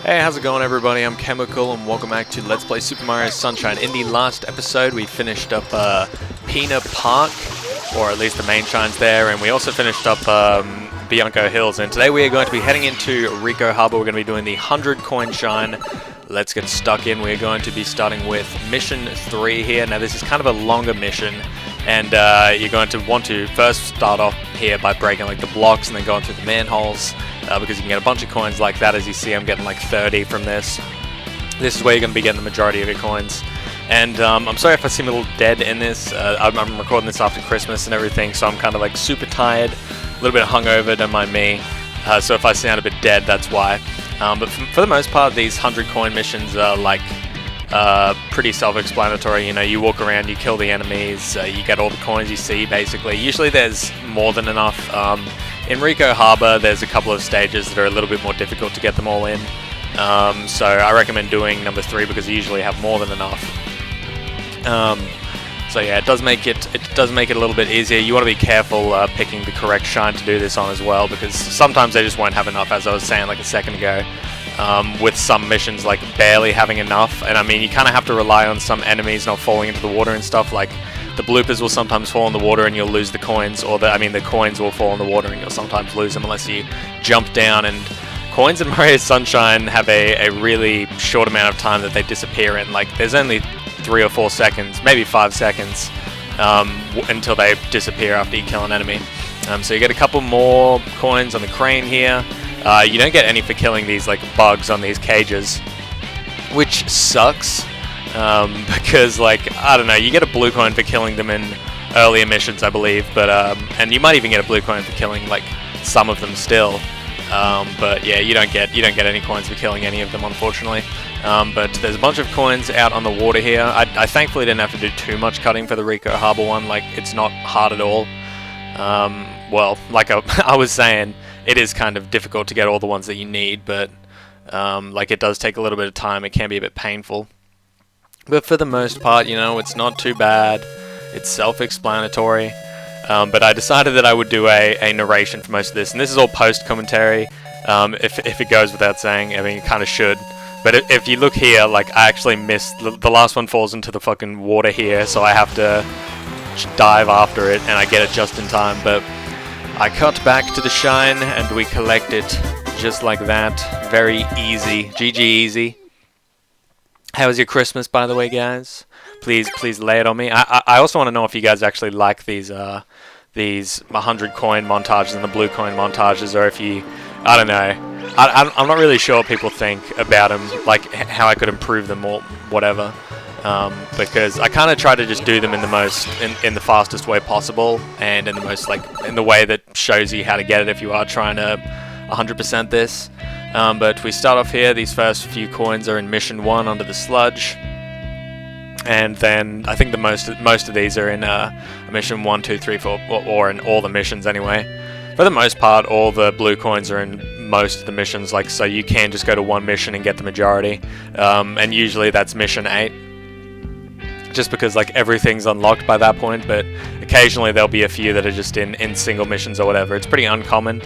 Hey, how's it going everybody? I'm Chemical and welcome back to Let's Play Super Mario Sunshine. In the last episode we finished up Pinna Park, or at least the main shines there, and we also finished up Bianco Hills, and today we are going to be heading into Ricco Harbour. We're going to be doing the 100 coin shine. Let's get stuck in. We're going to be starting with mission 3 here. Now this is kind of a longer mission, and you're going to want to first start off here by breaking like the blocks and then going through the manholes, because you can get a bunch of coins like that. As you see, I'm getting like 30 from this. This is where you're going to be getting the majority of your coins. And I'm sorry if I seem a little dead in this. I'm recording this after Christmas and everything, so I'm kind of like super tired, a little bit hungover, don't mind me. So if I sound a bit dead, that's why. But for the most part, these 100 coin missions are like pretty self-explanatory. You know, you walk around, you kill the enemies, you get all the coins you see, basically. Usually there's more than enough. In Ricco Harbour, there's a couple of stages that are a little bit more difficult to get them all in. So I recommend doing number 3 because you usually have more than enough. So yeah, it does make it a little bit easier. You want to be careful picking the correct shine to do this on as well, because sometimes they just won't have enough, as I was saying like a second ago. With some missions like barely having enough, and I mean you kind of have to rely on some enemies not falling into the water and stuff. Like the bloopers will sometimes fall in the water and you'll lose the coins, or the coins will fall in the water and you'll sometimes lose them unless you jump down. And coins in Mario Sunshine have a really short amount of time that they disappear in. Like there's only 3 or 4 seconds, maybe 5 seconds, until they disappear after you kill an enemy. So you get a couple more coins on the crane here. You don't get any for killing these like bugs on these cages, which sucks, because like, I don't know, you get a blue coin for killing them in earlier missions, I believe, but and you might even get a blue coin for killing like some of them still. But yeah, you don't get any coins for killing any of them, unfortunately. But there's a bunch of coins out on the water here. I thankfully didn't have to do too much cutting for the Ricco Harbour one. Like, it's not hard at all. Well, like I was saying, it is kind of difficult to get all the ones that you need, but like it does take a little bit of time. It can be a bit painful. But for the most part, you know, it's not too bad. It's self-explanatory. But I decided that I would do a narration for most of this, and this is all post-commentary, if it goes without saying. I mean, it kind of should. But if you look here, like, I actually missed, the last one falls into the fucking water here, so I have to dive after it, and I get it just in time. But I cut back to the shine, and we collect it just like that. Very easy. GG easy. How was your Christmas, by the way, guys? Please lay it on me. I also want to know if you guys actually like these 100 coin montages and the blue coin montages, or if you, I don't know. I'm not really sure what people think about them, like how I could improve them or whatever. Because I kind of try to just do them in the fastest way possible, and in the way that shows you how to get it if you are trying to 100% this. But we start off here. These first few coins are in mission 1 under the sludge. And then I think the most of these are in mission 1, 2, 3, 4, or in all the missions anyway. For the most part, all the blue coins are in most of the missions, like, so you can just go to one mission and get the majority. And usually that's mission 8. Just because like everything's unlocked by that point, but occasionally there'll be a few that are just in single missions or whatever. It's pretty uncommon.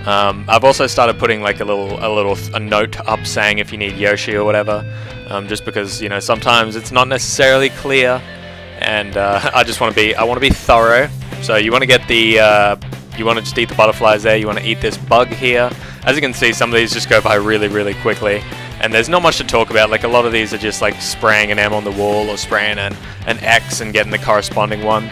I've also started putting like a note up saying if you need Yoshi or whatever. Just because, you know, sometimes it's not necessarily clear, and I want to be thorough. So you want to get you want to just eat the butterflies there. You want to eat this bug here. As you can see, some of these just go by really, really quickly, and there's not much to talk about. Like a lot of these are just like spraying an M on the wall, or spraying an X and getting the corresponding one,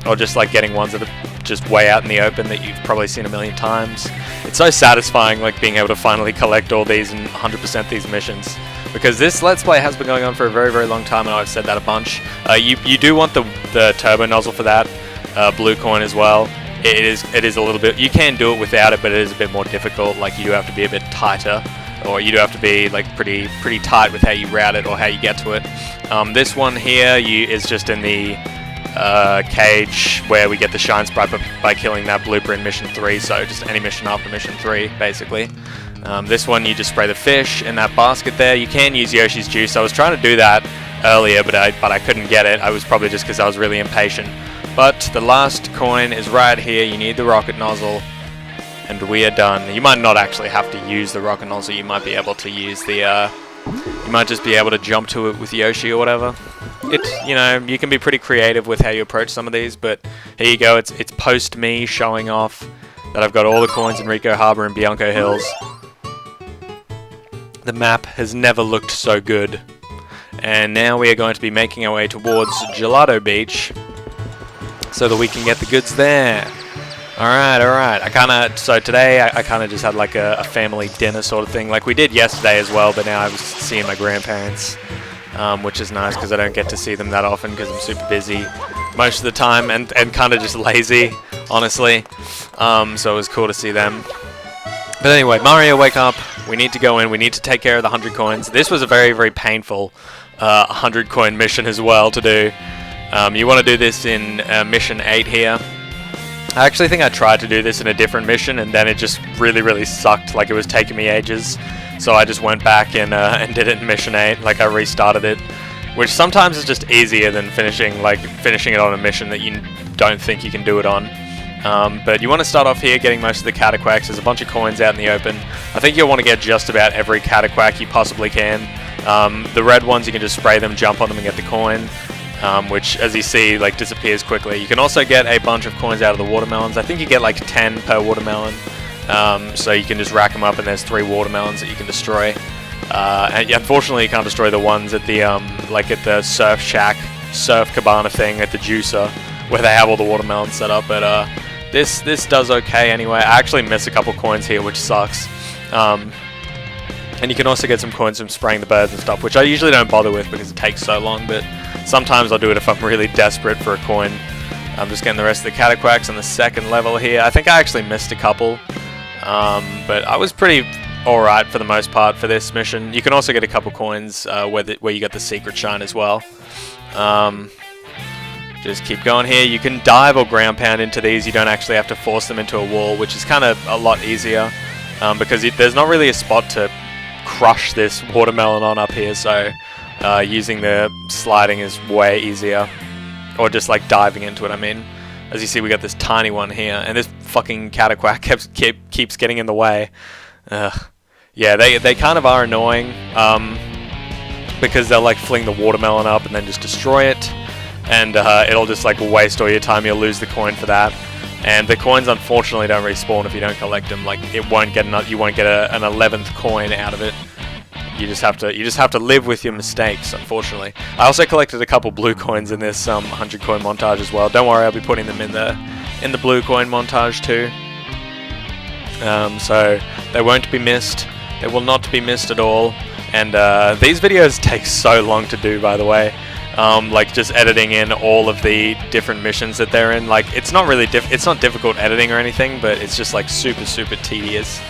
or just like getting ones that are just way out in the open that you've probably seen a million times. It's so satisfying, like being able to finally collect all these and 100% these missions. Because this Let's Play has been going on for a very, very long time, and I've said that a bunch. You do want the turbo nozzle for that, blue coin as well. It is a little bit, you can do it without it, but it is a bit more difficult. Like you do have to be a bit tighter, or you do have to be like pretty tight with how you route it or how you get to it. This one here is just in the cage where we get the shine sprite by killing that blooper in mission 3, so just any mission after mission 3 basically. This one you just spray the fish in that basket there. You can use Yoshi's juice. I was trying to do that earlier, but I couldn't get it. I was probably just because I was really impatient. But the last coin is right here. You need the rocket nozzle. and we are done. You might not actually have to use the rocket nozzle. You might be able to use the, you might just be able to jump to it with Yoshi or whatever. You know, you can be pretty creative with how you approach some of these, but here you go. It's post me showing off that I've got all the coins in Ricco Harbour and Bianco Hills. The map has never looked so good. And now we are going to be making our way towards Gelato Beach so that we can get the goods there. Alright. So today I kind of just had like a family dinner sort of thing, like we did yesterday as well, but now I was seeing my grandparents, which is nice because I don't get to see them that often because I'm super busy most of the time and kind of just lazy, honestly. So it was cool to see them. But anyway, Mario, wake up. We need to go in. We need to take care of the 100 coins. This was a very, very painful 100 coin mission as well to do. You want to do this in mission 8 here. I actually think I tried to do this in a different mission and then it just really, really sucked. Like it was taking me ages. So I just went back and did it in mission 8. Like I restarted it. Which sometimes is just easier than finishing it on a mission that you don't think you can do it on. But you want to start off here getting most of the cataquacks. There's a bunch of coins out in the open. I think you'll want to get just about every cataquack you possibly can. The red ones, you can just spray them, jump on them and get the coin. Which, as you see, like disappears quickly. You can also get a bunch of coins out of the watermelons. I think you get like 10 per watermelon. So you can just rack them up and there's 3 watermelons that you can destroy. And unfortunately you can't destroy the ones at the like at the surf shack, surf cabana thing at the juicer where they have all the watermelons set up, but this does okay anyway. I actually miss a couple coins here, which sucks. And you can also get some coins from spraying the birds and stuff, which I usually don't bother with because it takes so long, but sometimes I'll do it if I'm really desperate for a coin. I'm just getting the rest of the cataquacks on the second level here. I think I actually missed a couple, but I was pretty alright for the most part for this mission. You can also get a couple coins where you get the secret shine as well. Just keep going here. You can dive or ground pound into these. You don't actually have to force them into a wall, which is kind of a lot easier because there's not really a spot to crush this watermelon on up here, so using the sliding is way easier. Or just like diving into it, I mean. As you see, we got this tiny one here, and this fucking cataquack keeps getting in the way. Yeah, they kind of are annoying because they'll like fling the watermelon up and then just destroy it. And it'll just like waste all your time. You'll lose the coin for that, and the coins unfortunately don't respawn if you don't collect them. Like you won't get an 11th coin out of it. You just have to live with your mistakes, unfortunately. I also collected a couple blue coins in this 100 coin montage as well. Don't worry, I'll be putting them in the blue coin montage too. So they won't be missed. They will not be missed at all. And these videos take so long to do, by the way. Like just editing in all of the different missions that they're in. Like it's not really it's not difficult editing or anything, but it's just like super tedious.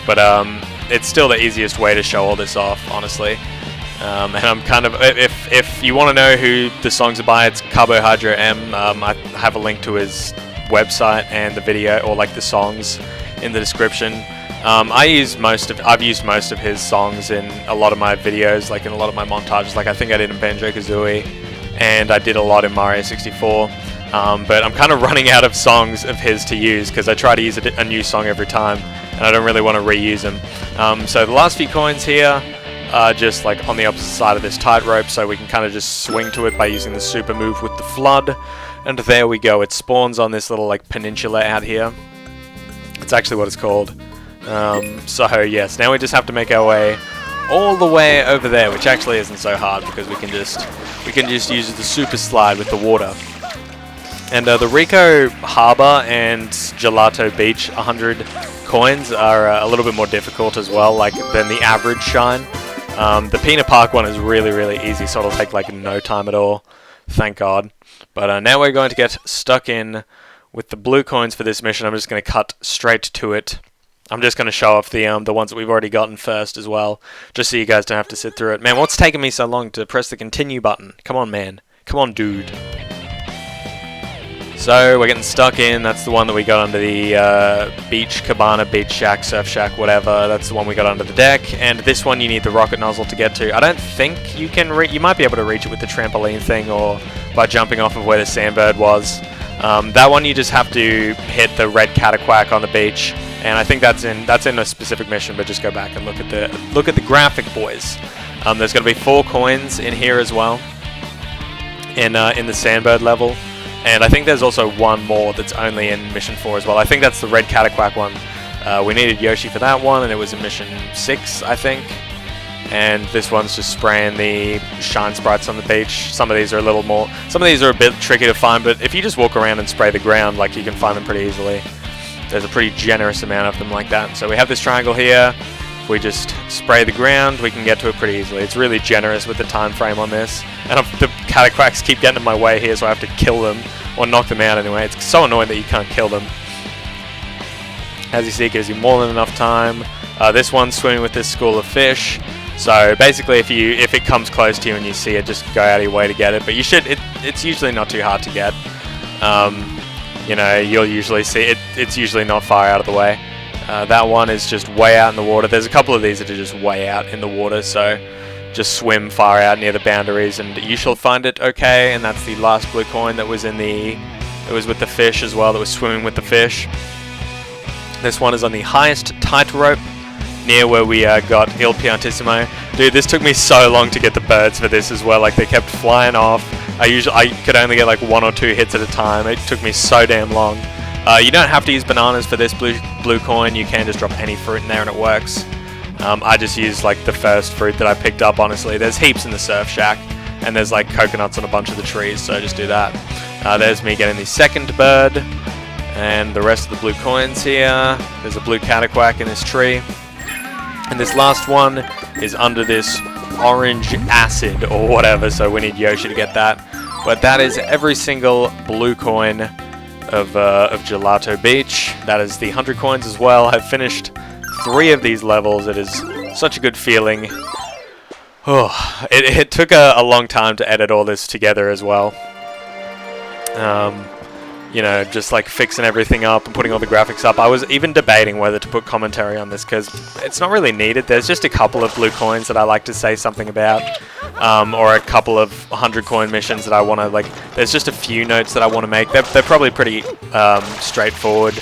But it's still the easiest way to show all this off, honestly. And I'm kind of, if you want to know who the songs are by, it's CarboHydroM. I have a link to his website and the video, or like the songs, in the description. I've used most of his songs in a lot of my videos, like in a lot of my montages. Like I think I did in Banjo-Kazooie, and I did a lot in Mario 64. But I'm kind of running out of songs of his to use because I try to use a new song every time, and I don't really want to reuse them. So the last few coins here are just like on the opposite side of this tightrope, so we can kind of just swing to it by using the super move with the flood. And there we go. It spawns on this little like peninsula out here. It's actually what it's called. So yes, now we just have to make our way all the way over there, which actually isn't so hard because we can just use the super slide with the water. And the Ricco Harbour and Gelato Beach 100 coins are a little bit more difficult as well, like than the average shine. The Pinna Park one is really easy, so it'll take like no time at all. Thank God. But now we're going to get stuck in with the blue coins for this mission. I'm just going to cut straight to it. I'm just going to show off the ones that we've already gotten first as well, just so you guys don't have to sit through it. Man, what's taking me so long to press the continue button? Come on, man. Come on, dude. So, we're getting stuck in. That's the one that we got under the beach cabana, beach shack, surf shack, whatever. That's the one we got under the deck. And this one you need the rocket nozzle to get to. I don't think you can you might be able to reach it with the trampoline thing or by jumping off of where the sandbird was. That one you just have to hit the red cataquack on the beach and I think that's in a specific mission. But just go back and look at the graphic, boys. There's going to be 4 coins in here as well, in the Sandbird level, and I think there's also one more that's only in mission 4 as well. I think that's the Red Cataquack one. We needed Yoshi for that one, and it was in mission 6, I think. And this one's just spraying the shine sprites on the beach. Some of these are a bit tricky to find, but if you just walk around and spray the ground, like, you can find them pretty easily. There's a pretty generous amount of them like that. So we have this triangle here. If we just spray the ground, we can get to it pretty easily. It's really generous with the time frame on this. And the Cataquacks keep getting in my way here, so I have to kill them, or knock them out anyway. It's so annoying that you can't kill them. As you see, it gives you more than enough time. This one's swimming with this school of fish. So basically, if it comes close to you and you see it, just go out of your way to get it. But it's usually not too hard to get. You know, you'll usually see it. It's usually not far out of the way. That one is just way out in the water. There's a couple of these that are just way out in the water, so just swim far out near the boundaries, and you shall find it okay. And that's the last blue coin that was with the fish as well. That was swimming with the fish. This one is on the highest tightrope, near where we got Il Piantissimo. Dude, this took me so long to get the birds for this as well. Like, they kept flying off. I could only get like 1 or 2 hits at a time. It took me so damn long. You don't have to use bananas for this blue coin. You can just drop any fruit in there and it works. I just used like the first fruit that I picked up, honestly. There's heaps in the surf shack, and there's like coconuts on a bunch of the trees, so just do that. There's me getting the second bird, and the rest of the blue coins here. There's a blue Cataquack in this tree. And this last one is under this orange acid or whatever, so we need Yoshi to get that. But that is every single blue coin of Gelato Beach. That is the 100 coins as well. I've finished 3 of these levels. It is such a good feeling. Oh, it took a long time to edit all this together as well. You know, just like fixing everything up and putting all the graphics up. I was even debating whether to put commentary on this because it's not really needed. There's just a couple of blue coins that I like to say something about, or a couple of 100 coin missions that I want to, like, there's just a few notes that I want to make. They're probably pretty straightforward,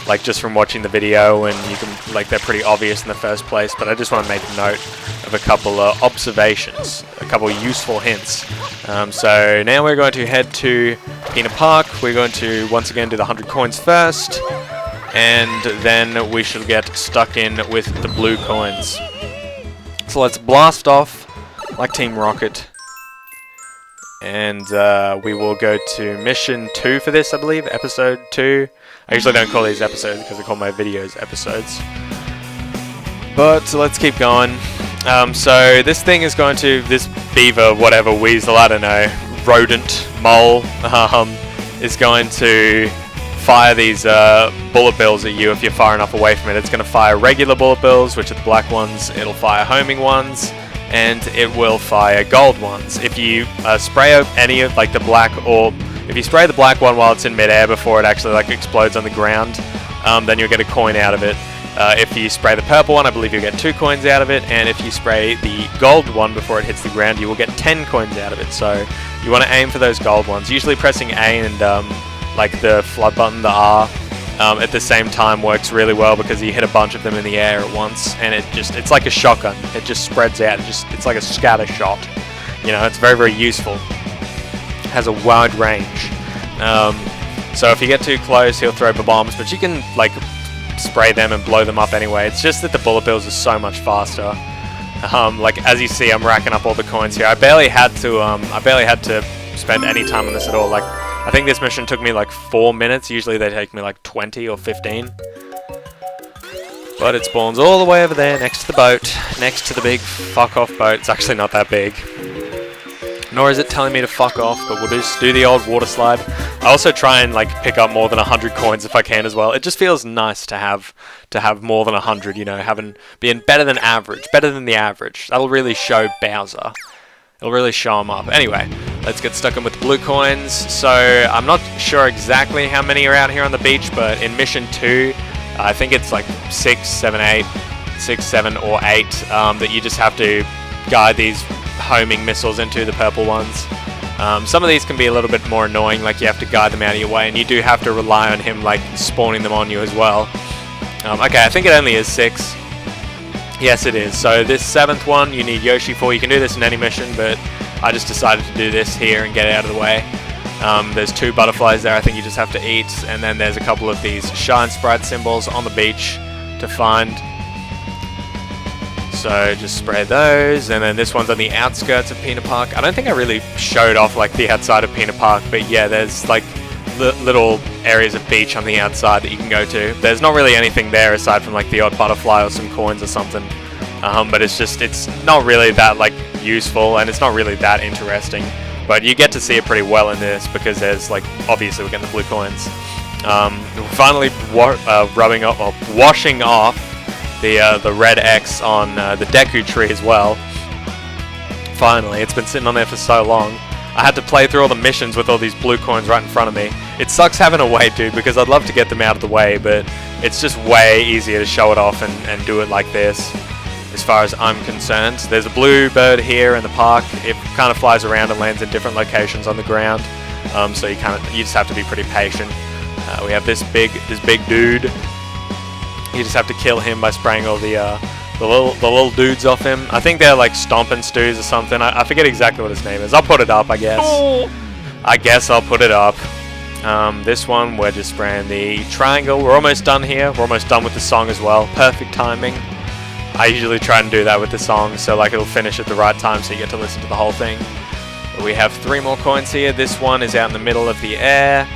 like just from watching the video, and you can, like, they're pretty obvious in the first place, but I just want to make note of a couple of observations, a couple of useful hints. So now we're going to head to Pinna Park. We're going to once again do the 100 coins first, and then we shall get stuck in with the blue coins. So let's blast off like Team Rocket, and we will go to mission 2 for this, I believe, episode 2. I usually don't call these episodes because I call my videos episodes, but let's keep going. So this thing is going to, this beaver, whatever, weasel, I don't know, rodent, mole, is going to fire these bullet bills at you if you're far enough away from it. It's going to fire regular bullet bills, which are the black ones. It'll fire homing ones, and it will fire gold ones. If you spray any of, like, the black, or if you spray the black one while it's in midair before it actually, like, explodes on the ground, then you'll get a coin out of it. If you spray the purple one, I believe you'll get 2 coins out of it, and if you spray the gold one before it hits the ground, you will get 10 coins out of it. So you want to aim for those gold ones. Usually pressing A and like the flood button, the R, at the same time works really well because you hit a bunch of them in the air at once, and it's like a shotgun. It just spreads out. It's like a scatter shot. You know, it's very, very useful. It has a wide range. So if you get too close, he'll throw bombs, but you can, like, spray them and blow them up anyway. It's just that the bullet bills are so much faster. Like, as you see, I'm racking up all the coins here. I barely had to spend any time on this at all. Like, I think this mission took me like 4 minutes. Usually they take me like 20 or 15. But it spawns all the way over there next to the boat, next to the big fuck off boat. It's actually not that big, nor is it telling me to fuck off, but we'll just do the old water slide. I also try and, like, pick up more than 100 coins if I can as well. It just feels nice to have more than 100, you know, being better than average, better than the average. That'll really show Bowser. It'll really show him up. Anyway, let's get stuck in with the blue coins. So I'm not sure exactly how many are out here on the beach, but in mission 2, I think it's like 6, 7, 8, 6, 7, or 8 that you just have to guide these homing missiles into, the purple ones. Some of these can be a little bit more annoying, like you have to guide them out of your way, and you do have to rely on him, like, spawning them on you as well. Okay, I think it only is 6. Yes, it is. So this 7th one, you need Yoshi for. You can do this in any mission, but I just decided to do this here and get it out of the way. There's 2 butterflies there I think you just have to eat, and then there's a couple of these shine sprite symbols on the beach to find. So just spray those, and then this one's on the outskirts of Pinna Park. I don't think I really showed off like the outside of Pinna Park, but yeah, there's like little areas of beach on the outside that you can go to. There's not really anything there aside from like the odd butterfly or some coins or something, but it's not really that like useful, and it's not really that interesting. But you get to see it pretty well in this because there's like obviously we're getting the blue coins. We're finally washing off the red X on the Deku tree as well. Finally, it's been sitting on there for so long. I had to play through all the missions with all these blue coins right in front of me. It sucks having to wait, dude, because I'd love to get them out of the way, but it's just way easier to show it off and do it like this, as far as I'm concerned. There's a blue bird here in the park. It kind of flies around and lands in different locations on the ground, so you just have to be pretty patient. We have this big dude. You just have to kill him by spraying all the little dudes off him. I think they're like stomping stews or something. I forget exactly what his name is. I'll put it up, I guess. Oh. I guess I'll put it up. This one, we're just spraying the triangle. We're almost done here. We're almost done with the song as well. Perfect timing. I usually try and do that with the song, so like it'll finish at the right time so you get to listen to the whole thing. But we have 3 more coins here. This one is out in the middle of the air.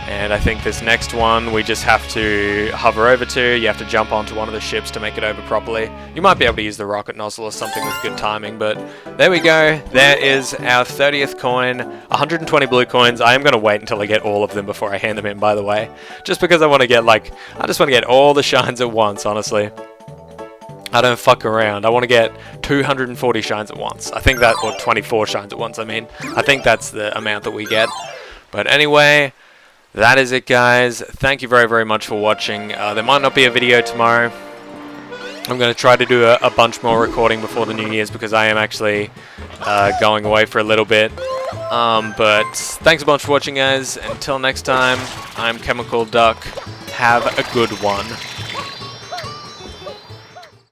And I think this next one we just have to hover over to. You have to jump onto one of the ships to make it over properly. You might be able to use the rocket nozzle or something with good timing, but there we go. There is our 30th coin, 120 blue coins. I am going to wait until I get all of them before I hand them in, by the way. Just because I want to get I just want to get all the shines at once, honestly. I don't fuck around. I want to get 240 shines at once. I think that, or 24 shines at once, I mean. I think that's the amount that we get. But anyway, that is it, guys. Thank you very, very much for watching. There might not be a video tomorrow. I'm going to try to do a bunch more recording before the New Year's because I am actually going away for a little bit. But thanks a bunch for watching, guys. Until next time, I'm Chemical Duck. Have a good one.